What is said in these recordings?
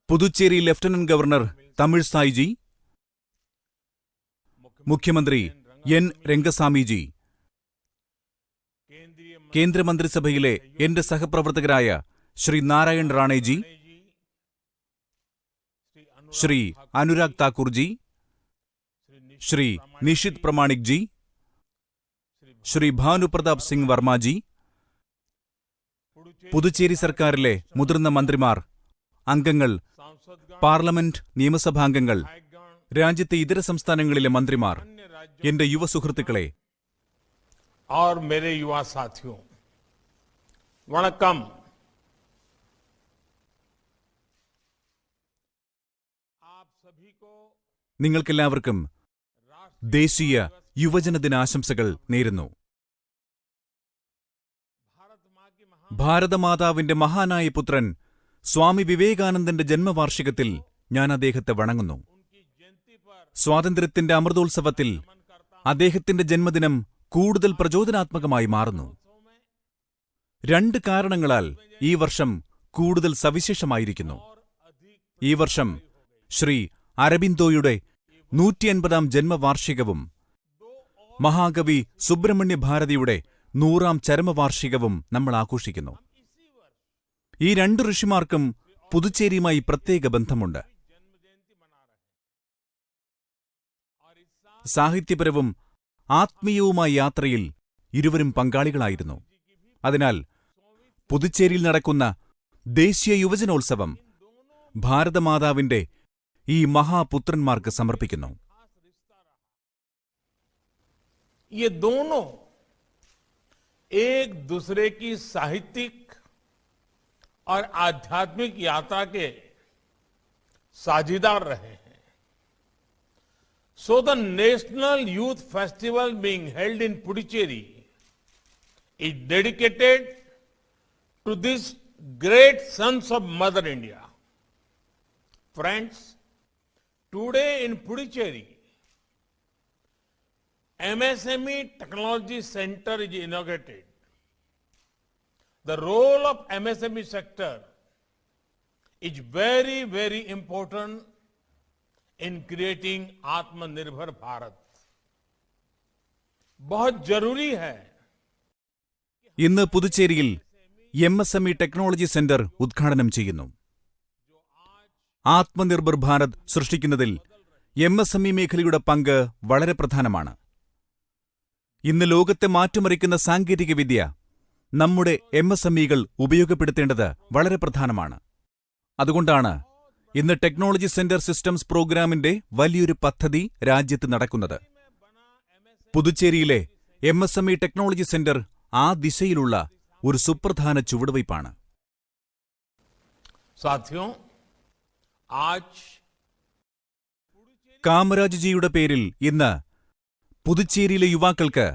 Puducherry lieutenant governor തമിഴ്സായിജി, മുഖ്യമന്ത്രി N രംഗസ്വാമിജി, കേന്ദ്രമന്ത്രിസഭയിലെ എന്റെ സഹപ്രവർത്തകരായ Shri Narayan റാണേജി, Shri Anurag താക്കൂർജി, Shri Nishith Pramanik G, Shri Bhanupratap Singh വർമാജി, Puducherry സർക്കാരിലെ മുതിർന്ന മന്ത്രിമാർ, അംഗങ്ങൾ, പാർലമെന്റ് നിയമസഭാംഗങ്ങൾ, രാജ്യത്തെ ഇതര സംസ്ഥാനങ്ങളിലെ മന്ത്രിമാർ, എന്റെ യുവസുഹൃത്തുക്കളെ, और मेरे युवा साथियों, वणक्कम। നിങ്ങൾക്കെല്ലാവർക്കും ദേശീയ യുവജന ദിനാശംസകൾ നേരുന്നു. ഭാരതമാതാവിന്റെ മഹാനായ പുത്രൻ സ്വാമി വിവേകാനന്ദന്റെ ജന്മവാർഷികത്തിൽ ഞാൻ അദ്ദേഹത്തെ വണങ്ങുന്നു. സ്വാതന്ത്ര്യത്തിന്റെ അമൃതോത്സവത്തിൽ അദ്ദേഹത്തിന്റെ ജന്മദിനം കൂടുതൽ പ്രചോദനാത്മകമായി മാറുന്നു. 2 കാരണങ്ങളാൽ ഈ വർഷം കൂടുതൽ സവിശേഷമായിരിക്കുന്നു. ഈ വർഷം ശ്രീ അരബിന്ദോയുടെ 150-ാം ജന്മവാർഷികവും മഹാകവി സുബ്രഹ്മണ്യ ഭാരതിയുടെ 100-ാം ചരമവാർഷികവും നമ്മൾ ആഘോഷിക്കുന്നു. ഈ 2 ഋഷിമാർക്കും പുതുച്ചേരിയുമായി പ്രത്യേക ബന്ധമുണ്ട്. സാഹിത്യപരവും ആത്മീയവുമായ യാത്രയിൽ ഇരുവരും പങ്കാളികളായിരുന്നു. അതിനാൽ പുതുച്ചേരിയിൽ നടക്കുന്ന ദേശീയ യുവജനോത്സവം ഭാരതമാതാവിന്റെ ഈ മഹാപുത്രന്മാർക്ക് സമർപ്പിക്കുന്നു. ये दोनों एक दूसरे की साहित्यिक और आध्यात्मिक यात्रा के साझीदार रहे हैं. So the National Youth Festival being held in Puducherry is dedicated to these great sons of Mother India. Friends, today in Puducherry, MSME Technology Center is inaugurated. The role of MSME sector is very, very important in creating आत्मनिर्भर भारत. बहुत जरूरी है. ഇന്ന് പുതുച്ചേരിയിൽ MSME technology centre ഉദ്ഘാടനം ചെയ്യുന്നു. ആത്മനിർഭർ ഭാരത് സൃഷ്ടിക്കുന്നതിൽ MSME മേഖലയുടെ പങ്ക് വളരെ പ്രധാനമാണ്. ഇന്ന് ലോകത്തെ മാറ്റിമറിക്കുന്ന സാങ്കേതികവിദ്യ നമ്മുടെ MSMEകൾ ഉപയോഗപ്പെടുത്തേണ്ടത് വളരെ പ്രധാനമാണ്. അതുകൊണ്ടാണ് ഇന്ന് ടെക്നോളജി സെന്റർ സിസ്റ്റംസ് പ്രോഗ്രാമിന്റെ വലിയൊരു പദ്ധതി രാജ്യത്ത് നടക്കുന്നത്. പുതുച്ചേരിയിലെ MSME ടെക്നോളജി സെന്റർ ആ ദിശയിലുള്ള ഒരു സുപ്രധാന ചുവടുവയ്പ്പാണ്. കാമരാജ്ജിയുടെ പേരിൽ ഇന്ന് പുതുച്ചേരിയിലെ യുവാക്കൾക്ക്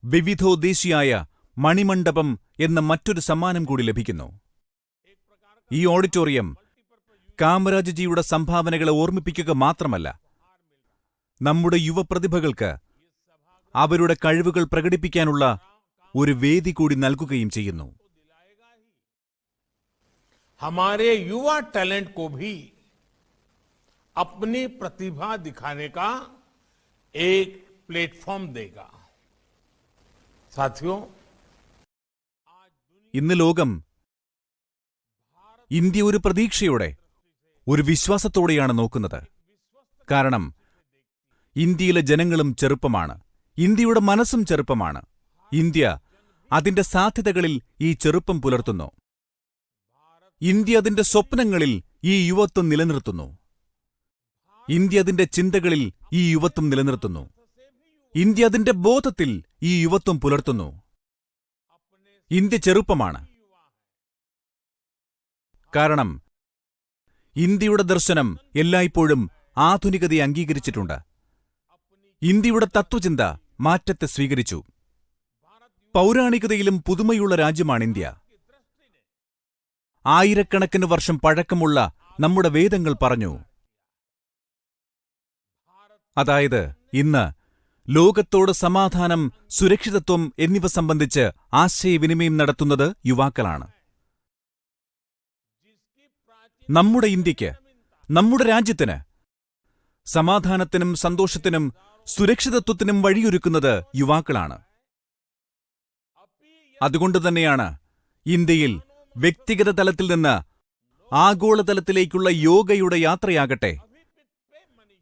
വിവിധോദ്ദേശിയായ മണിമണ്ഡപം എന്ന മറ്റൊരു സമ്മാനം കൂടി ലഭിക്കുന്നു. ഈ ഓഡിറ്റോറിയം കാമരാജ്ജിയുടെ സംഭാവനകളെ ഓർമ്മിപ്പിക്കുക മാത്രമല്ല, നമ്മുടെ യുവപ്രതിഭകൾക്ക് അവരുടെ കഴിവുകൾ പ്രകടിപ്പിക്കാനുള്ള ഒരു വേദി കൂടി നൽകുകയും ചെയ്യുന്നു. हमारे युवा टैलेंट को भी अपनी प्रतिभा दिखाने का एक प्लेटफॉर्म देगा. साथियों, ഇന്ന് ലോകം ഇന്ത്യ ഒരു പ്രതീക്ഷയോടെ, ഒരു വിശ്വാസത്തോടെയാണ് നോക്കുന്നത്. കാരണം ഇന്ത്യയിലെ ജനങ്ങളും ചെറുപ്പമാണ്, ഇന്ത്യയുടെ മനസ്സും ചെറുപ്പമാണ്. ഇന്ത്യ അതിന്റെ സാധ്യതകളിൽ ഈ ചെറുപ്പം പുലർത്തുന്നു. ഇന്ത്യ അതിന്റെ സ്വപ്നങ്ങളിൽ ഈ യുവത്വം നിലനിർത്തുന്നു. ഇന്ത്യ അതിന്റെ ചിന്തകളിൽ ഈ യുവത്വം നിലനിർത്തുന്നു. ഇന്ത്യ അതിന്റെ ബോധത്തിൽ ഈ യുവത്വം പുലർത്തുന്നു. ഇന്ത്യ ചെറുപ്പമാണ്. കാരണം ഇന്ത്യയുടെ ദർശനം എല്ലായ്പ്പോഴും ആധുനികതയെ അംഗീകരിച്ചിട്ടുണ്ട്. ഇന്ത്യയുടെ തത്വചിന്ത മാറ്റത്തെ സ്വീകരിച്ചു. പൗരാണികതയിലും പുതുമയുള്ള രാജ്യമാണ് ഇന്ത്യ. ആയിരക്കണക്കിന് വർഷം പഴക്കമുള്ള നമ്മുടെ വേദങ്ങൾ പറഞ്ഞു. അതായത് ഇന്ന് ലോകത്തോട് സമാധാനം, സുരക്ഷിതത്വം എന്നിവ സംബന്ധിച്ച് ആശയവിനിമയം നടത്തുന്നത് യുവാക്കളാണ്. നമ്മുടെ ഇന്ത്യക്ക്, നമ്മുടെ രാജ്യത്തിന് സമാധാനത്തിനും സന്തോഷത്തിനും സുരക്ഷിതത്വത്തിനും വഴിയൊരുക്കുന്നത് യുവാക്കളാണ്. അതുകൊണ്ടുതന്നെയാണ് ഇന്ത്യയിൽ വ്യക്തിഗത തലത്തിൽ നിന്ന് ആഗോളതലത്തിലേക്കുള്ള യോഗയുടെ യാത്രയാകട്ടെ,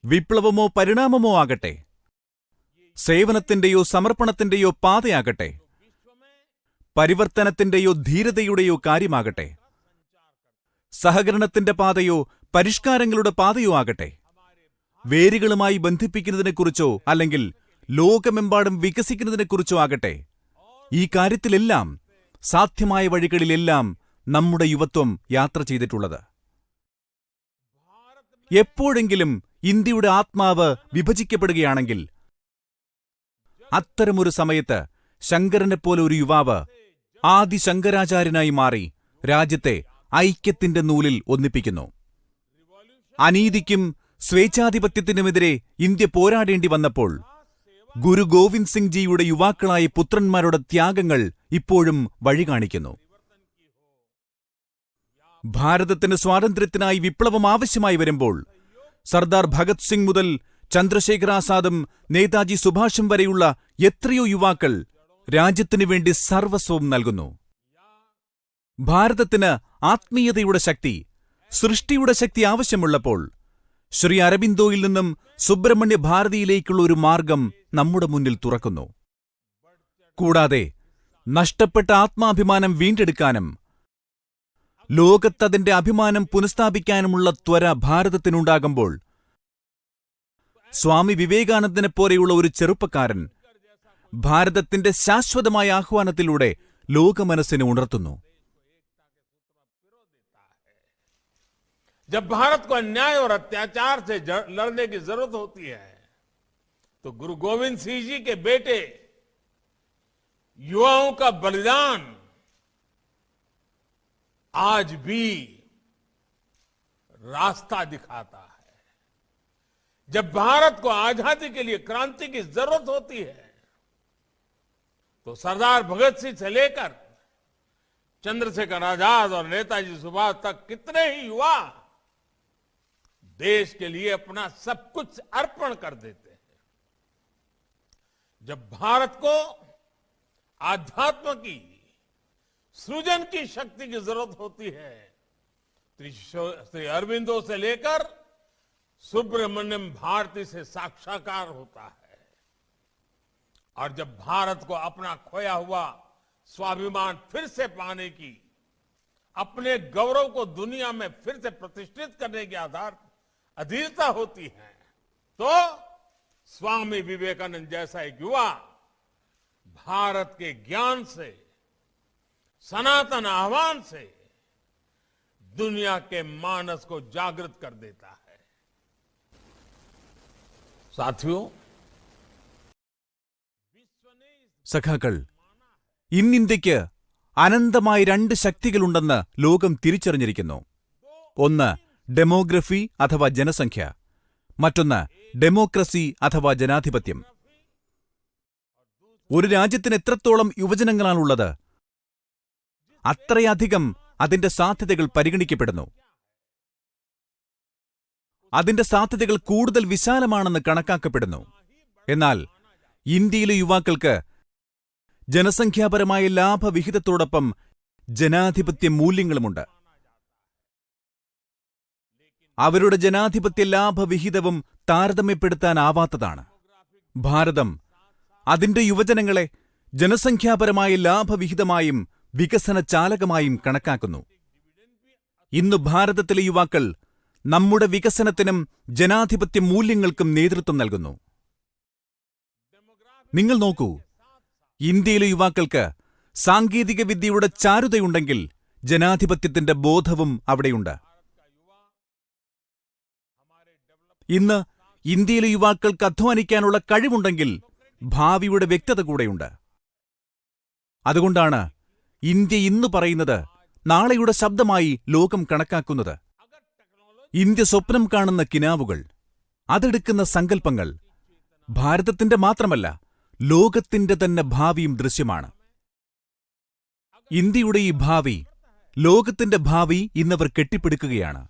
വിപ്ലവമോ പരിണാമമോ ആകട്ടെ, സേവനത്തിന്റെയോ സമർപ്പണത്തിന്റെയോ പാതയാകട്ടെ, പരിവർത്തനത്തിന്റെയോ ധീരതയുടെയോ കാര്യമാകട്ടെ, സഹകരണത്തിന്റെ പാതയോ പരിഷ്കാരങ്ങളുടെ പാതയോ ആകട്ടെ, വേരുകളുമായി ബന്ധിപ്പിക്കുന്നതിനെക്കുറിച്ചോ അല്ലെങ്കിൽ ലോകമെമ്പാടും വികസിക്കുന്നതിനെക്കുറിച്ചോ ആകട്ടെ, ഈ കാര്യത്തിലെല്ലാം സാധ്യമായ വഴികളിലെല്ലാം നമ്മുടെ യുവത്വം യാത്ര ചെയ്തിട്ടുള്ളത്. എപ്പോഴെങ്കിലും ഇന്ത്യയുടെ ആത്മാവ് വിഭജിക്കപ്പെടുകയാണെങ്കിൽ അത്തരമൊരു സമയത്ത് ശങ്കരനെപ്പോലെ ഒരു യുവാവ് ആദി ശങ്കരാചാര്യനായി മാറി രാജ്യത്തെ ഐക്യത്തിന്റെ നൂലിൽ ഒന്നിപ്പിക്കുന്നു. അനീതിക്കും സ്വേച്ഛാധിപത്യത്തിനുമെതിരെ ഇന്ത്യ പോരാടേണ്ടി വന്നപ്പോൾ ഗുരു ഗോവിന്ദ് സിംഗ് ജിയുടെ യുവാക്കളായ പുത്രന്മാരുടെ ത്യാഗങ്ങൾ ഇപ്പോഴും വഴി കാണിക്കുന്നു. ഭാരതത്തിന് സ്വാതന്ത്ര്യത്തിനായി വിപ്ലവം ആവശ്യമായി വരുമ്പോൾ സർദാർ ഭഗത് സിംഗ് മുതൽ ചന്ദ്രശേഖർ ആസാദും നേതാജി സുഭാഷും വരെയുള്ള എത്രയോ യുവാക്കൾ രാജ്യത്തിനു വേണ്ടി സർവസ്വവും നൽകുന്നു. ഭാരതത്തിന് ആത്മീയതയുടെ ശക്തി, സൃഷ്ടിയുടെ ശക്തി ആവശ്യമുള്ളപ്പോൾ ശ്രീ അരബിന്ദോയിൽ നിന്നും സുബ്രഹ്മണ്യ ഭാരതിയിലേക്കുള്ള ഒരു മാർഗം നമ്മുടെ മുന്നിൽ തുറക്കുന്നു. കൂടാതെ നഷ്ടപ്പെട്ട ആത്മാഭിമാനം വീണ്ടെടുക്കാനും ലോകത്തതിന്റെ അഭിമാനം പുനഃസ്ഥാപിക്കാനുമുള്ള ത്വര ഭാരതത്തിനുണ്ടാകുമ്പോൾ സ്വാമി വിവേകാനന്ദനെപ്പോലെയുള്ള ഒരു ചെറുപ്പക്കാരൻ ഭാരതത്തിന്റെ ശാശ്വതമായ ആഹ്വാനത്തിലൂടെ ലോകമനസ്സിനെ ഉണർത്തുന്നു. जब भारत को अन्याय और अत्याचार से लड़ने की जरूरत होती है तो गुरु गोविंद सिंह जी के बेटे युवाओं का बलिदान आज भी रास्ता दिखाता है. जब भारत को आजादी के लिए क्रांति की जरूरत होती है तो सरदार भगत सिंह से लेकर चंद्रशेखर आजाद और नेताजी सुभाष तक कितने ही युवा देश के लिए अपना सब कुछ अर्पण कर देते हैं. जब भारत को आध्यात्म की, सृजन की शक्ति की जरूरत होती है तो श्री अरविंदो से लेकर सुब्रमण्यम भारती से साक्षात्कार होता है. और जब भारत को अपना खोया हुआ स्वाभिमान फिर से पाने की, अपने गौरव को दुनिया में फिर से प्रतिष्ठित करने के आधार अधीरता होती है तो स्वामी विवेकानंद जैसा एक युवा भारत के ज्ञान से, सनातन आह्वान से दुनिया के मानस को जागृत कर देता है. साथियों, സഖാക്കൾ, ഇന്നിന്ത്യക്ക് അനന്തമായ രണ്ട് ശക്തികളുണ്ടെന്ന് ലോകം തിരിച്ചറിഞ്ഞിരിക്കുന്നു. ഒന്ന് ഡെമോഗ്രഫി അഥവാ ജനസംഖ്യ, മറ്റൊന്ന് ഡെമോക്രസി അഥവാ ജനാധിപത്യം. ഒരു രാജ്യത്തിന് എത്രത്തോളം യുവജനങ്ങളാണുള്ളത് അത്രയധികം അതിന്റെ സാധ്യതകൾ പരിഗണിക്കപ്പെടുന്നു. അതിന്റെ സാധ്യതകൾ കൂടുതൽ വിശാലമാണെന്ന് കണക്കാക്കപ്പെടുന്നു. എന്നാൽ ഇന്ത്യയിലെ യുവാക്കൾക്ക് ജനസംഖ്യാപരമായ ലാഭവിഹിതത്തോടൊപ്പം ജനാധിപത്യ മൂല്യങ്ങളുമുണ്ട്. അവരുടെ ജനാധിപത്യ ലാഭവിഹിതവും താരതമ്യപ്പെടുത്താനാവാത്തതാണ്. ഭാരതം അതിന്റെ യുവജനങ്ങളെ ജനസംഖ്യാപരമായ ലാഭവിഹിതമായും വികസന ചാലകമായും കണക്കാക്കുന്നു. ഇന്ന് ഭാരതത്തിലെ യുവാക്കൾ നമ്മുടെ വികസനത്തിനും ജനാധിപത്യ മൂല്യങ്ങൾക്കും നേതൃത്വം നൽകുന്നു. നിങ്ങൾ നോക്കൂ, ഇന്ത്യയിലെ യുവാക്കൾക്ക് സാങ്കേതിക വിദ്യയുടെ ചാരുതയുണ്ടെങ്കിൽ ജനാധിപത്യത്തിന്റെ ബോധവും അവിടെയുണ്ട്. ഇന്ന് ഇന്ത്യയിലെ യുവാക്കൾക്ക് അധ്വാനിക്കാനുള്ള കഴിവുണ്ടെങ്കിൽ ഭാവിയുടെ വ്യക്തത കൂടെയുണ്ട്. അതുകൊണ്ടാണ് ഇന്ത്യ ഇന്ന് പറയുന്നത് നാളെയുടെ ശബ്ദമായി ലോകം കണക്കാക്കുന്നത്. ഇന്ത്യ സ്വപ്നം കാണുന്ന കിനാവുകൾ, അതെടുക്കുന്ന സങ്കല്പങ്ങൾ ഭാരതത്തിന്റെ മാത്രമല്ല ലോകത്തിന്റെ തന്നെ ഭാവിയും ദൃശ്യമാണ്. ഇന്ത്യയുടെ ഈ ഭാവി, ലോകത്തിന്റെ ഭാവി ഇന്നവർ കെട്ടിപ്പടുക്കുകയാണ്.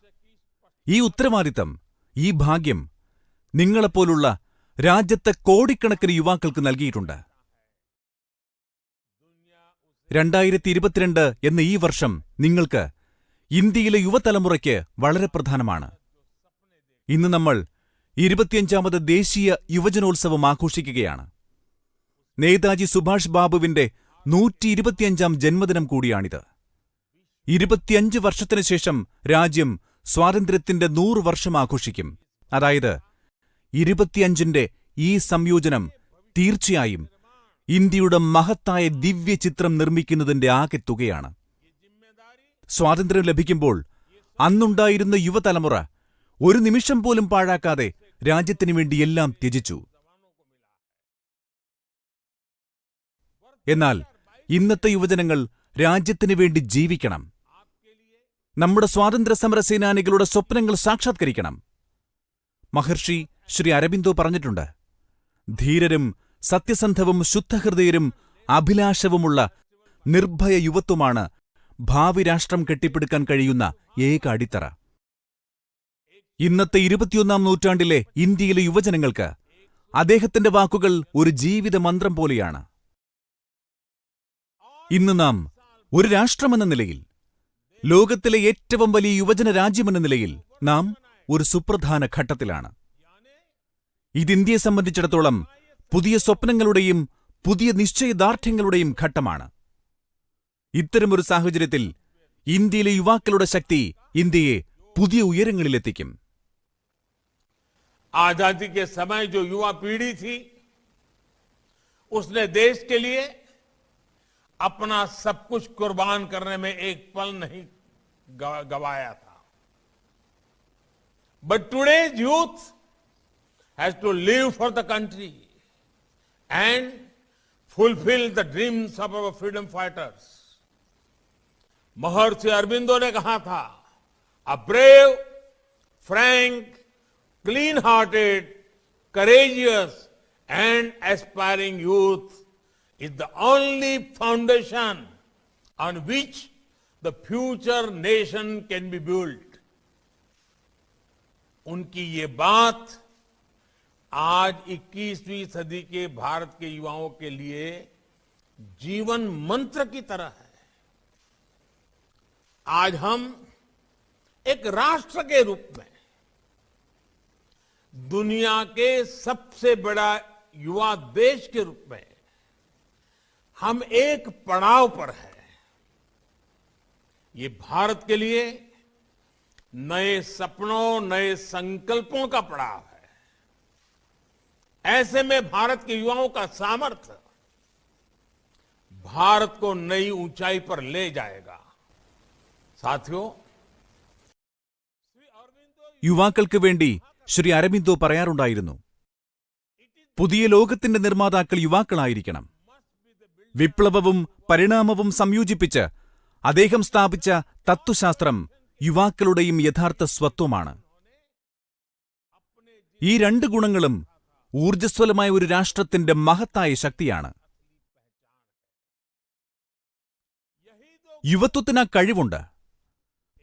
ഈ ഉത്തരവാദിത്തം, ഈ ഭാഗ്യം നിങ്ങളെപ്പോലുള്ള രാജ്യത്തെ കോടിക്കണക്കിന് യുവാക്കൾക്ക് നൽകിയിട്ടുണ്ട്. 2022 എന്ന ഈ വർഷം നിങ്ങൾക്ക്, ഇന്ത്യയിലെ യുവതലമുറയ്ക്ക് വളരെ പ്രധാനമാണ്. ഇന്ന് നമ്മൾ 25ാമത് ദേശീയ യുവജനോത്സവം ആഘോഷിക്കുകയാണ്. നേതാജി സുഭാഷ് ബാബുവിന്റെ 125ാം ജന്മദിനം കൂടിയാണിത്. 25 വർഷത്തിനു ശേഷം രാജ്യം സ്വാതന്ത്ര്യത്തിന്റെ 100 വർഷം ആഘോഷിക്കും. അതായത് 25ന്റെ ഈ സംയോജനം തീർച്ചയായും ഇന്ത്യയുടെ മഹത്തായ ദിവ്യചിത്രം നിർമ്മിക്കുന്നതിന്റെ ആകെ തുകയാണ്. സ്വാതന്ത്ര്യം ലഭിക്കുമ്പോൾ അന്നുണ്ടായിരുന്ന യുവതലമുറ ഒരു നിമിഷം പോലും പാഴാക്കാതെ രാജ്യത്തിനു വേണ്ടി എല്ലാം ത്യജിച്ചു. എന്നാൽ ഇന്നത്തെ യുവജനങ്ങൾ രാജ്യത്തിനു വേണ്ടി ജീവിക്കണം. നമ്മുടെ സ്വാതന്ത്ര്യ സമര സേനാനികളുടെ സ്വപ്നങ്ങൾ സാക്ഷാത്കരിക്കണം. മഹർഷി ശ്രീ അരബിന്ദോ പറഞ്ഞിട്ടുണ്ട്, ധീരരും സത്യസന്ധവും ശുദ്ധഹൃദയരും അഭിലാഷവുമുള്ള നിർഭയ യുവത്വമാണ് ഭാവി രാഷ്ട്രം കെട്ടിപ്പടുക്കാൻ കഴിയുന്ന ഏക അടിത്തറ. ഇന്നത്തെ 21ാം നൂറ്റാണ്ടിലെ ഇന്ത്യയിലെ യുവജനങ്ങൾക്ക് അദ്ദേഹത്തിന്റെ വാക്കുകൾ ഒരു ജീവിത മന്ത്രം പോലെയാണ്. ഇന്ന് നാം ഒരു രാഷ്ട്രമെന്ന നിലയിൽ, ലോകത്തിലെ ഏറ്റവും വലിയ യുവജന രാജ്യമെന്ന നിലയിൽ നാം ഒരു സുപ്രധാന ഘട്ടത്തിലാണ്. ഇത് ഇന്ത്യയെ സംബന്ധിച്ചിടത്തോളം പുതിയ സ്വപ്നങ്ങളുടെയും പുതിയ നിശ്ചയദാർഢ്യങ്ങളുടെയും ഘട്ടമാണ്. ഇത്തരമൊരു സാഹചര്യത്തിൽ ഇന്ത്യയിലെ യുവാക്കളുടെ ശക്തി ഇന്ത്യയെ പുതിയ ഉയരങ്ങളിലെത്തിക്കും. आजादी के समय जो युवा पीढ़ी थी, उसने देश के लिए अपना सब कुछ कुर्बान करने में एक पल नहीं गवाया था. But today's youth has to live for the country and fulfill the dreams of our freedom fighters. महर्षि अरबिंदो ने कहा था, a brave, frank, clean-hearted, courageous and aspiring youth is the only foundation on which the future nation can be built. उनकी ये बात आज 21वीं सदी के भारत के युवाओं के लिए जीवन मंत्र की तरह है. आज हम एक राष्ट्र के रूप में दुनिया के सबसे बड़ा युवा देश के रूप में हम एक पड़ाव पर हैं. ये भारत के लिए नए सपनों, नए संकल्पों का पड़ाव है. ऐसे में भारत के युवाओं का सामर्थ्य भारत को नई ऊंचाई पर ले जाएगा. साथियों, യുവാക്കൾക്ക് വേണ്ടി ശ്രീ അരബിന്ദോ പറയാറുണ്ടായിരുന്നു, പുതിയ ലോകത്തിന്റെ നിർമ്മാതാക്കൾ യുവാക്കളായിരിക്കണം. വിപ്ലവവും പരിണാമവും സംയോജിപ്പിച്ച് അദ്ദേഹം സ്ഥാപിച്ച തത്വശാസ്ത്രം യുവാക്കളുടെയും യഥാർത്ഥ സ്വത്വമാണ്. ഈ രണ്ട് ഗുണങ്ങളും ഊർജ്ജസ്വലമായ ഒരു രാഷ്ട്രത്തിന്റെ മഹത്തായ ശക്തിയാണ്. യുവത്വത്തിന് ആ കഴിവുണ്ട്.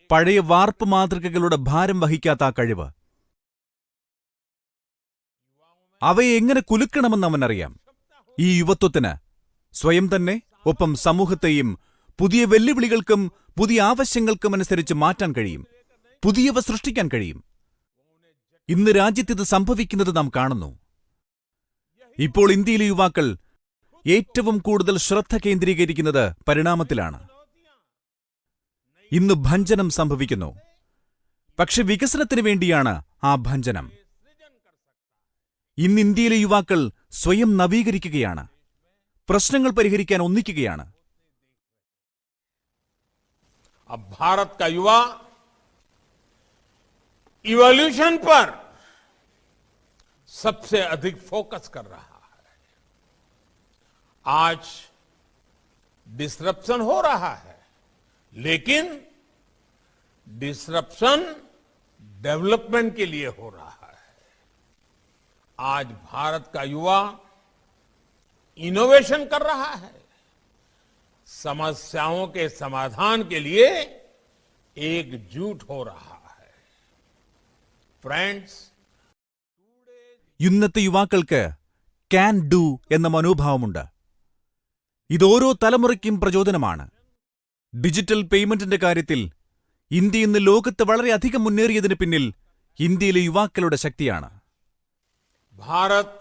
പഴയ വാർപ്പ് മാതൃകകളുടെ ഭാരം വഹിക്കാത്ത ആ കഴിവ്. അവയെ എങ്ങനെ കുലുക്കണമെന്ന് അവനറിയാം. ഈ യുവത്വത്തിന് സ്വയം തന്നെ, ഒപ്പം സമൂഹത്തെയും പുതിയ വെല്ലുവിളികൾക്കും പുതിയ ആവശ്യങ്ങൾക്കും അനുസരിച്ച് മാറ്റാൻ കഴിയും, പുതിയവ സൃഷ്ടിക്കാൻ കഴിയും. ഇന്ന് രാജ്യത്തിത് സംഭവിക്കുന്നത് നാം കാണുന്നു. ഇപ്പോൾ ഇന്ത്യയിലെ യുവാക്കൾ ഏറ്റവും കൂടുതൽ ശ്രദ്ധ കേന്ദ്രീകരിക്കുന്നത് പരിണാമത്തിലാണ്. ഇന്ന് ഭഞ്ജനം സംഭവിക്കുന്നു. പക്ഷെ വികസനത്തിന് വേണ്ടിയാണ് ആ ഭഞ്ജനം. ഇന്ന് ഇന്ത്യയിലെ യുവാക്കൾ സ്വയം നവീകരിക്കുകയാണ്, പ്രശ്നങ്ങൾ പരിഹരിക്കാൻ ഒന്നിക്കുകയാണ്. अब भारत का युवा इवोल्यूशन पर सबसे अधिक फोकस कर रहा है. आज डिसरप्शन हो रहा है, लेकिन डिसरप्शन डेवलपमेंट के लिए हो रहा है. आज भारत का युवा इनोवेशन कर रहा है, समस्याओं के समाधान के लिए एकजुट हो रहा है. Friends, ഇന്നത്തെ യുവാക്കൾക്ക് ക്യാൻ ഡു എന്ന മനോഭാവമുണ്ട്. ഇതോരോ തലമുറയ്ക്കും പ്രചോദനമാണ്. ഡിജിറ്റൽ പേയ്മെന്റിന്റെ കാര്യത്തിൽ ഇന്ത്യ ഇന്ന് ലോകത്ത് വളരെയധികം മുന്നേറിയതിന് പിന്നിൽ ഇന്ത്യയിലെ യുവാക്കളുടെ ശക്തിയാണ്. भारत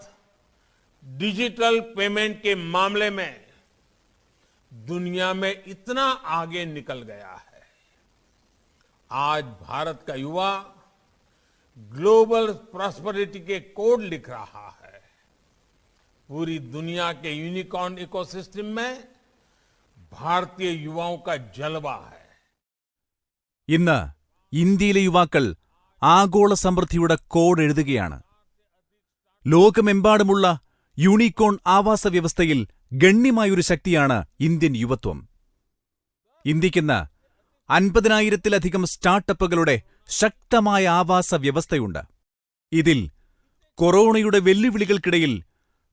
डिजिटल पेमेंट के मामले में दुनिया में इतना आगे निकल गया है. आज भारत का युवा ग्लोबल प्रॉस्पेरिटी के कोड लिख रहा है. पूरी दुनिया के यूनिकॉर्न इकोसिस्टम में भारतीय युवाओं का जलवा है. ഇന്ന് ഇന്ത്യയിലെ യുവാക്കൾ ആഗോള സമൃദ്ധിയുടെ കോഡ് എഴുതുകയാണ്. ലോകമെമ്പാടുമുള്ള യൂണിക്കോൺ ആവാസ വ്യവസ്ഥയിൽ ഗണ്യമായൊരു ശക്തിയാണ് ഇന്ത്യൻ യുവത്വം. ഇന്ത്യക്കിന്ന് 50,000-ലധികം സ്റ്റാർട്ടപ്പുകളുടെ ശക്തമായ ആവാസ വ്യവസ്ഥയുണ്ട്. ഇതിൽ കൊറോണയുടെ വെല്ലുവിളികൾക്കിടയിൽ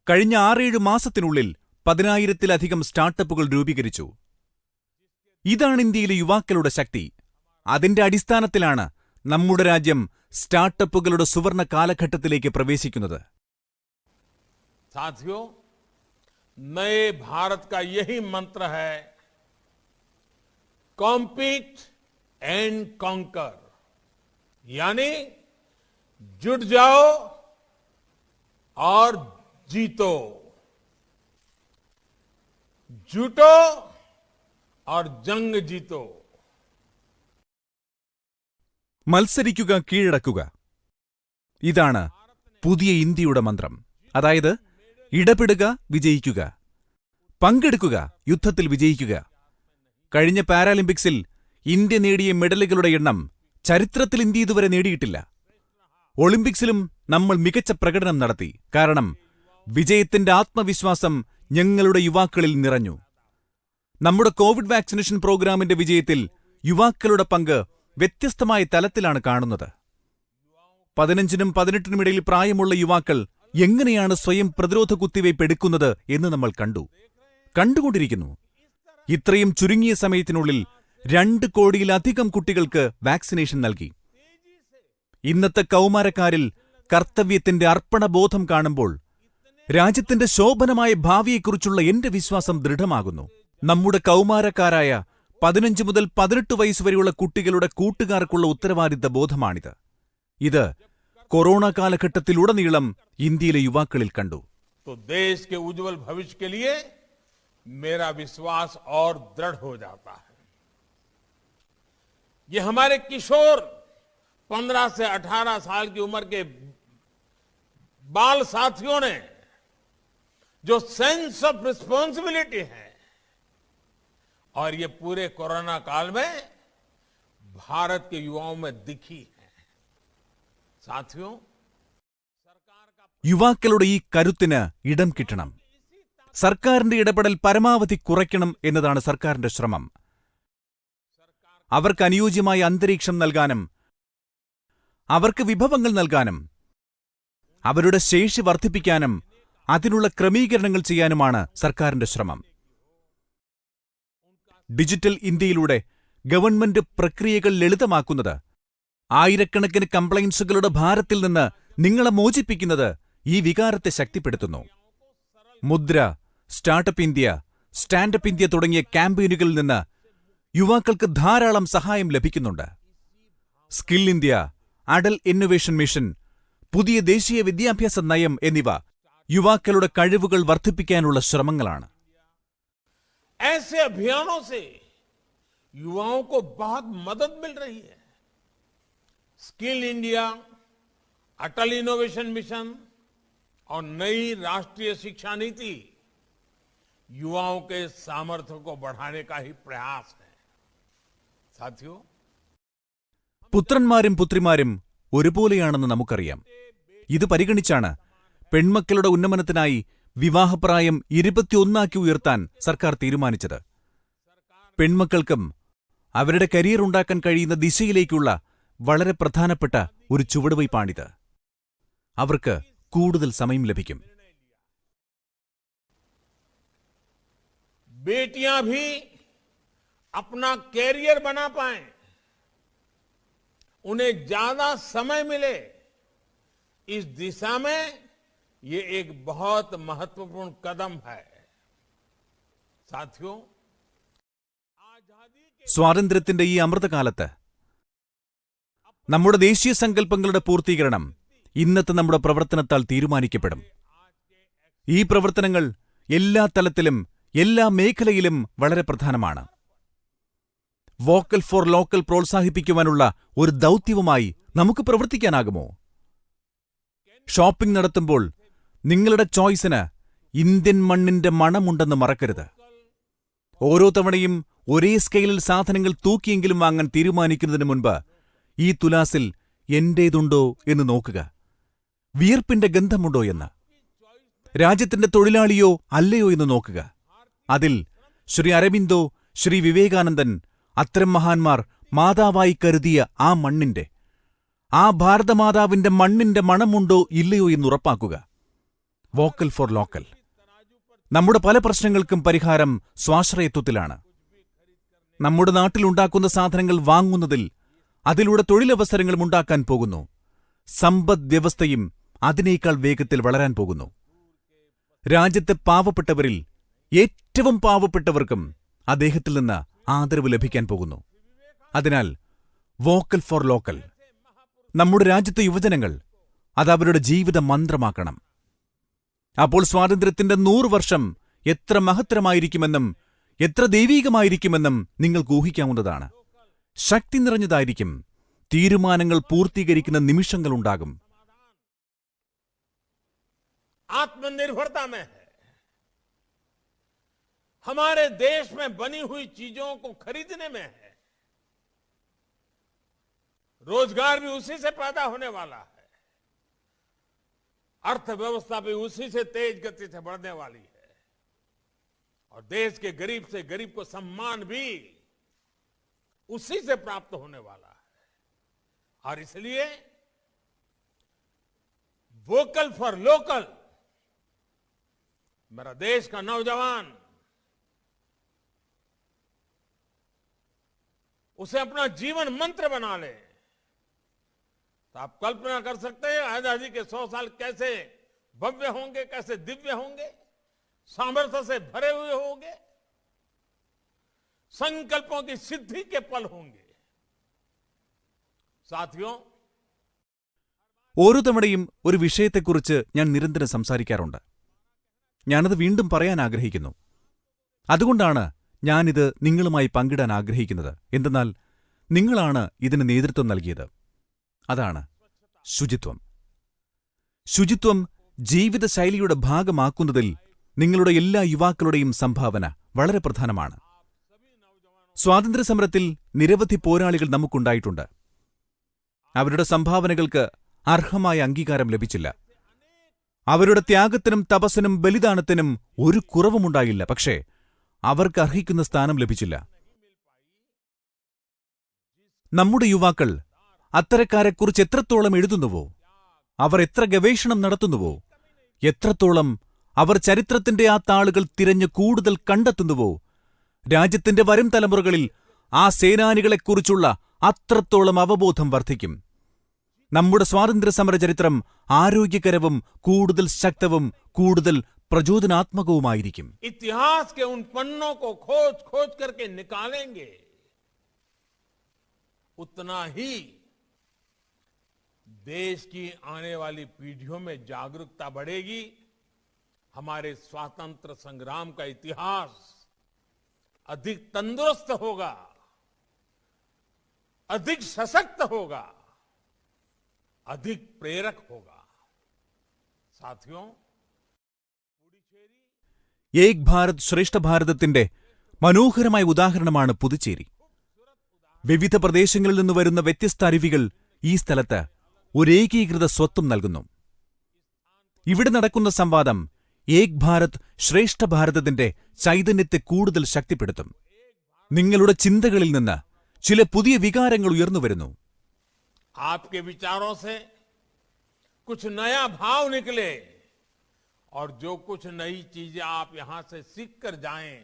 കഴിഞ്ഞ 6-7 മാസത്തിനുള്ളിൽ 10,000-ലധികം സ്റ്റാർട്ടപ്പുകൾ രൂപീകരിച്ചു. ഇതാണ് ഇന്ത്യയിലെ യുവാക്കളുടെ ശക്തി. അതിന്റെ അടിസ്ഥാനത്തിലാണ് നമ്മുടെ രാജ്യം സ്റ്റാർട്ടപ്പുകളുടെ സുവർണ കാലഘട്ടത്തിലേക്ക് പ്രവേശിക്കുന്നത്. साथियों, नए भारत का यही मंत्र है, कॉम्पीट एंड कॉन्कर. यानी जुट जाओ और जीतो, जुटो और जंग जीतो. മത്സരിക്കുക, കീഴടക്കുക. ഇതാണ് പുതിയ ഇന്ത്യയുടെ മന്ത്രം. അതായത് ഇടപെടുക, വിജയിക്കുക. പങ്കെടുക്കുക, യുദ്ധത്തിൽ വിജയിക്കുക. കഴിഞ്ഞ പാരാലിമ്പിക്സിൽ ഇന്ത്യ നേടിയ മെഡലുകളുടെ എണ്ണം ചരിത്രത്തിൽ ഇന്ത്യ ഇതുവരെ നേടിയിട്ടില്ല. ഒളിമ്പിക്സിലും നമ്മൾ മികച്ച പ്രകടനം നടത്തി. കാരണം വിജയത്തിന്റെ ആത്മവിശ്വാസം ഞങ്ങളുടെ യുവാക്കളിൽ നിറഞ്ഞു. നമ്മുടെ കോവിഡ് വാക്സിനേഷൻ പ്രോഗ്രാമിന്റെ വിജയത്തിൽ യുവാക്കളുടെ പങ്ക് വ്യത്യസ്തമായ തലത്തിലാണ് കാണുന്നത്. 15-നും 18-നും ഇടയിൽ പ്രായമുള്ള യുവാക്കൾ എങ്ങനെയാണ് സ്വയം പ്രതിരോധ കുത്തിവയ്പ് എടുക്കുന്നത് എന്ന് നമ്മൾ കണ്ടുകൊണ്ടിരിക്കുന്നു. ഇത്രയും ചുരുങ്ങിയ സമയത്തിനുള്ളിൽ 2 കോടിയിലധികം കുട്ടികൾക്ക് വാക്സിനേഷൻ നൽകി. ഇന്നത്തെ കൗമാരക്കാരിൽ കർത്തവ്യത്തിന്റെ അർപ്പണബോധം കാണുമ്പോൾ രാജ്യത്തിന്റെ ശോഭനമായ ഭാവിയെക്കുറിച്ചുള്ള എന്റെ വിശ്വാസം ദൃഢമാകുന്നു. നമ്മുടെ കൗമാരക്കാരായ 15 മുതൽ 18 വയസ്സുവരെയുള്ള കുട്ടികളുടെ കൂട്ടുകാർക്കുള്ള ഉത്തരവാദിത്ത ബോധമാണിത്. ഇത് കൊറോണ കാലഘട്ടത്തിലുടനീളം ഇന്ത്യയിലെ യുവാക്കളിൽ കണ്ടു. तो देश के उज्जवल भविष्य के लिए मेरा विश्वास और दृढ़ हो जाता है. ये हमारे किशोर 15 से 18 साल की उम्र के बाल साथियों ने जो सेंस ऑफ रिस्पॉन्सिबिलिटी है और ये पूरे कोरोना काल में भारत के युवाओं में दिखी है. साथियों, യുവാക്കളുടെ ഈ കരുത്തിന് ഇടം കിട്ടണം. സർക്കാരിന്റെ ഇടപെടൽ പരമാവധി കുറയ്ക്കണം എന്നതാണ് സർക്കാരിന്റെ ശ്രമം. അവർക്ക് അനുയോജ്യമായ അന്തരീക്ഷം നൽകാനും അവർക്ക് വിഭവങ്ങൾ നൽകാനും അവരുടെ ശേഷി വർദ്ധിപ്പിക്കാനും അതിനുള്ള ക്രമീകരണങ്ങൾ ചെയ്യാനുമാണ് സർക്കാരിന്റെ ശ്രമം. ഡിജിറ്റൽ ഇന്ത്യയിലൂടെ ഗവൺമെന്റ് പ്രക്രിയകൾ ലളിതമാക്കുന്നത്, ആയിരക്കണക്കിന് കംപ്ലയിന്റ്സുകളുടെ ഭാരത്തിൽ നിന്ന് നിങ്ങളെ മോചിപ്പിക്കുന്നത് ഈ വികാരത്തെ ശക്തിപ്പെടുത്തുന്നു. മുദ്ര, സ്റ്റാർട്ടപ്പ് ഇന്ത്യ, സ്റ്റാൻഡപ്പ് ഇന്ത്യ തുടങ്ങിയ ക്യാമ്പയിനുകളിൽ നിന്ന് യുവാക്കൾക്ക് ധാരാളം സഹായം ലഭിക്കുന്നുണ്ട്. Skill India, Atal innovation mission, പുതിയ ദേശീയ വിദ്യാഭ്യാസ നയം എന്നിവ യുവാക്കളുടെ കഴിവുകൾ വർദ്ധിപ്പിക്കാനുള്ള ശ്രമങ്ങളാണ്. ऐसे अभियानों से युवाओं को बहुत मदद मिल रही है. स्किल इंडिया, अटल इनोवेशन मिशन और नई राष्ट्रीय शिक्षा नीति युवाओं के सामर्थ्य को बढ़ाने का ही प्रयास है. साथियों, പുത്രന്മാരും പുത്രിമാരും ഒരുപോലെയാണെന്ന് നമുക്കറിയാം. ഇത് പരിഗണിച്ചാണ് പെൺമക്കളുടെ ഉന്നമനത്തിനായി വിവാഹപ്രായം 21 ഉയർത്താൻ സർക്കാർ തീരുമാനിച്ചത്. പെൺമക്കൾക്കും അവരുടെ കരിയർ ഉണ്ടാക്കാൻ കഴിയുന്ന ദിശയിലേക്കുള്ള വളരെ പ്രധാനപ്പെട്ട ഒരു ചുവടുവയ്പാണിത്. അവർക്ക് കൂടുതൽ സമയം ലഭിക്കും. बेटियां भी अपना कैरियर बना पाएं, उन्हें ज्यादा समय मिले, इस दिशा में ये एक बहुत महत्वपूर्ण कदम है साथियों। സ്വാതന്ത്ര്യത്തിന്റെ ഈ അമൃതകാലത്ത് നമ്മുടെ ദേശീയ സങ്കല്പങ്ങളുടെ പൂർത്തീകരണം ഇന്നത്തെ നമ്മുടെ പ്രവർത്തനത്താൽ തീരുമാനിക്കപ്പെടും. ഈ പ്രവർത്തനങ്ങൾ എല്ലാ തലത്തിലും എല്ലാ മേഖലയിലും വളരെ പ്രധാനമാണ്. വോക്കൽ ഫോർ ലോക്കൽ പ്രോത്സാഹിപ്പിക്കുവാനുള്ള ഒരു ദൗത്യവുമായി നമുക്ക് പ്രവർത്തിക്കാനാകുമോ? ഷോപ്പിംഗ് നടത്തുമ്പോൾ നിങ്ങളുടെ ചോയ്സിന് ഇന്ത്യൻ മണ്ണിന്റെ മണമുണ്ടെന്ന് മറക്കരുത്. ഓരോ തവണയും ഒരേ സ്കെയിലിൽ സാധനങ്ങൾ തൂക്കിയെങ്കിലും വാങ്ങാൻ തീരുമാനിക്കുന്നതിന് മുൻപ് ഈ തുലാസിൽ എന്റേതുണ്ടോ എന്ന് നോക്കുക. വിയർപ്പിന്റെ ഗന്ധമുണ്ടോ എന്ന്, രാജ്യത്തിന്റെ തൊഴിലാളിയോ അല്ലയോ എന്ന് നോക്കുക. അതിൽ ശ്രീ അരബിന്ദോ, ശ്രീ വിവേകാനന്ദൻ, അത്തരം മഹാന്മാർ മാതാവായി കരുതിയ ആ മണ്ണിന്റെ, ആ ഭാരതമാതാവിന്റെ മണ്ണിന്റെ മണമുണ്ടോ ഇല്ലയോ എന്ന് ഉറപ്പാക്കുക. Vocal for local. നമ്മുടെ പല പ്രശ്നങ്ങൾക്കും പരിഹാരം സ്വാശ്രയത്വത്തിലാണ്. നമ്മുടെ നാട്ടിലുണ്ടാക്കുന്ന സാധനങ്ങൾ വാങ്ങുന്നതിൽ അതിലൂടെ തൊഴിലവസരങ്ങളും ഉണ്ടാക്കാൻ പോകുന്നു. സമ്പദ് വ്യവസ്ഥയും അതിനേക്കാൾ വേഗത്തിൽ വളരാൻ പോകുന്നു. രാജ്യത്തെ പാവപ്പെട്ടവരിൽ ഏറ്റവും പാവപ്പെട്ടവർക്കും അദ്ദേഹത്തിൽ നിന്ന് ആദരവ് ലഭിക്കാൻ പോകുന്നു. അതിനാൽ വോക്കൽ ഫോർ ലോക്കൽ. നമ്മുടെ രാജ്യത്തെ യുവജനങ്ങൾ അതവരുടെ ജീവിത മന്ത്രമാക്കണം. അപ്പോൾ സ്വാതന്ത്ര്യത്തിന്റെ 100 വർഷം എത്ര മഹത്തരമായിരിക്കുമെന്നും എത്ര ദൈവീകമായിരിക്കുമെന്നും നിങ്ങൾക്ക് ഊഹിക്കാവുന്നതാണ്. ശക്തി നിറഞ്ഞതായിരിക്കും. തീരുമാനങ്ങൾ പൂർത്തീകരിക്കുന്ന നിമിഷങ്ങളുണ്ടാകും. आत्मनिर्भरता में है, हमारे देश में बनी हुई चीजों को खरीदने में है। रोजगार भी उसी से पैदा होने वाला है, अर्थव्यवस्था भी उसी से तेज गति से बढ़ने वाली है, और देश के गरीब से गरीब को सम्मान भी उसी से प्राप्त होने वाला है। और इसलिए वोकल फॉर लोकल मेरा देश का नौजवान उसे अपना जीवन मंत्र बना ले, तो आप कल्पना कर सकते हैं आजादी के 100 साल कैसे भव्य होंगे, कैसे दिव्य होंगे, सामर्थ्य से भरे हुए होंगे, संकल्पों की सिद्धि के पल होंगे। साथियों, ഓരോ തവണയും ഒരു വിഷയത്തെക്കുറിച്ച് ഞാൻ നിരന്തരം സംസാരിക്കാറുണ്ട്. ഞാനത് വീണ്ടും പറയാൻ ആഗ്രഹിക്കുന്നു. അതുകൊണ്ടാണ് ഞാനിത് നിങ്ങളുമായി പങ്കിടാൻ ആഗ്രഹിക്കുന്നത്. എന്തെന്നാൽ നിങ്ങളാണ് ഇതിന് നേതൃത്വം നൽകിയത്. അതാണ് ശുചിത്വം. ശുചിത്വം ജീവിതശൈലിയുടെ ഭാഗമാക്കുന്നതിൽ നിങ്ങളുടെ എല്ലാ യുവാക്കളുടെയും സംഭാവന വളരെ പ്രധാനമാണ്. സ്വാതന്ത്ര്യസമരത്തിൽ നിരവധി പോരാളികൾ നമുക്കുണ്ടായിട്ടുണ്ട്. അവരുടെ സംഭാവനകൾക്ക് അർഹമായ അംഗീകാരം ലഭിച്ചില്ല. അവരുടെ ത്യാഗത്തിനും തപസ്സിനും ബലിദാനത്തിനും ഒരു കുറവുമുണ്ടായില്ല. പക്ഷേ അവർക്ക് അർഹിക്കുന്ന സ്ഥാനം ലഭിച്ചില്ല. നമ്മുടെ യുവാക്കൾ അത്തരക്കാരെക്കുറിച്ച് എത്രത്തോളം എഴുതുന്നുവോ, അവർ എത്ര ഗവേഷണം നടത്തുന്നുവോ, എത്രത്തോളം അവർ ചരിത്രത്തിന്റെ ആ താളുകൾ തിരഞ്ഞ് കൂടുതൽ കണ്ടെത്തുന്നുവോ, രാജ്യത്തിന്റെ വരും തലമുറകളിൽ ആ സേനാനികളെക്കുറിച്ചുള്ള അത്രത്തോളം അവബോധം വർദ്ധിക്കും. നമ്മുടെ സ്വാതന്ത്ര്യസമര ചരിത്രം ആരോഗ്യകരവും കൂടുതൽ ശക്തവും കൂടുതൽ പ്രചോദനാത്മകവുമായിരിക്കും. इतिहास के उन पन्नों को खोज खोज करके निकालेंगे, उतना ही देश की आने वाली पीढ़ियों में जागरूकता बढ़ेगी. हमारे स्वातंत्र्य संग्राम का इतिहास अधिक तंदुरुस्त होगा, अधिक सशक्त होगा, अधिक प्रेरक होगा. साथियों, ഏക് ഭാരത് ശ്രേഷ്ഠ ഭാരതത്തിന്റെ മനോഹരമായ ഉദാഹരണമാണ് പുതുച്ചേരി. വിവിധ പ്രദേശങ്ങളിൽ നിന്ന് വരുന്ന വ്യത്യസ്ത അരുവികൾ ഈ സ്ഥലത്ത് ഒരു ഏകീകൃത സ്വത്വം നൽകുന്നു. ഇവിടെ നടക്കുന്ന സംവാദം ഏക് ഭാരത് ശ്രേഷ്ഠ ഭാരതത്തിന്റെ ചൈതന്യത്തെ കൂടുതൽ ശക്തിപ്പെടുത്തും. നിങ്ങളുടെ ചിന്തകളിൽ നിന്ന് ചില പുതിയ വികാരങ്ങൾ ഉയർന്നുവരുന്നു. आपके विचारों से कुछ नया भाव निकले, और जो कुछ नई चीजें आप यहां से सीख कर जाएं,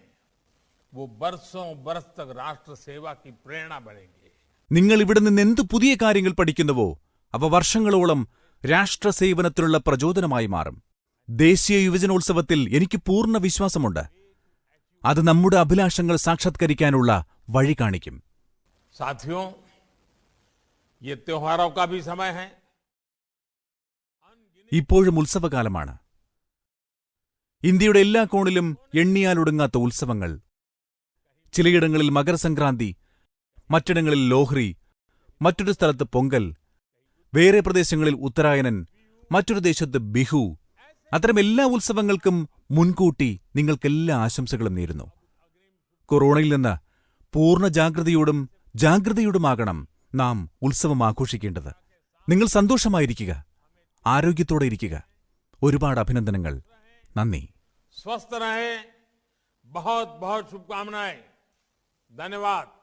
वो बरसों बरस तक राष्ट्र सेवा की प्रेरणा बनेंगे. നിങ്ങൾ ഇവിടെ നിന്ന് എന്ത് പുതിയ കാര്യങ്ങൾ പഠിക്കുന്നുവോ അവ വർഷങ്ങളോളം രാഷ്ട്രസേവനത്തിനുള്ള പ്രചോദനമായി മാറും. ദേശീയ യുവജനോത്സവത്തിൽ എനിക്ക് പൂർണ്ണ വിശ്വാസമുണ്ട്. അത് നമ്മുടെ അഭിലാഷങ്ങൾ സാക്ഷാത്കരിക്കാനുള്ള വഴി കാണിക്കും. साथियों, ये त्योहारों का भी समय है. ഇപ്പോഴും ഉത്സവകാലമാണ്. ഇന്ത്യയുടെ എല്ലാ കോണിലും എണ്ണിയാലൊടുങ്ങാത്ത ഉത്സവങ്ങൾ. ചിലയിടങ്ങളിൽ മകരസംക്രാന്തി, മറ്റിടങ്ങളിൽ ലോഹ്രി, മറ്റൊരു സ്ഥലത്ത് പൊങ്കൽ, വേറെ പ്രദേശങ്ങളിൽ ഉത്തരായനൻ, മറ്റൊരു ദേശത്ത് ബിഹു. അത്തരം എല്ലാ ഉത്സവങ്ങൾക്കും മുൻകൂട്ടി നിങ്ങൾക്കെല്ലാ ആശംസകളും നേരുന്നു. കൊറോണയിൽ നിന്ന് പൂർണ്ണ ജാഗ്രതയോടുമാകണം നാം ഉത്സവം ആഘോഷിക്കേണ്ടത്. നിങ്ങൾ സന്തോഷമായിരിക്കുക, ആരോഗ്യത്തോടെ ഇരിക്കുക. ഒരുപാട് അഭിനന്ദനങ്ങൾ. നന്ദി. स्वस्थ रहें. बहुत बहुत शुभकामनाएं. धन्यवाद.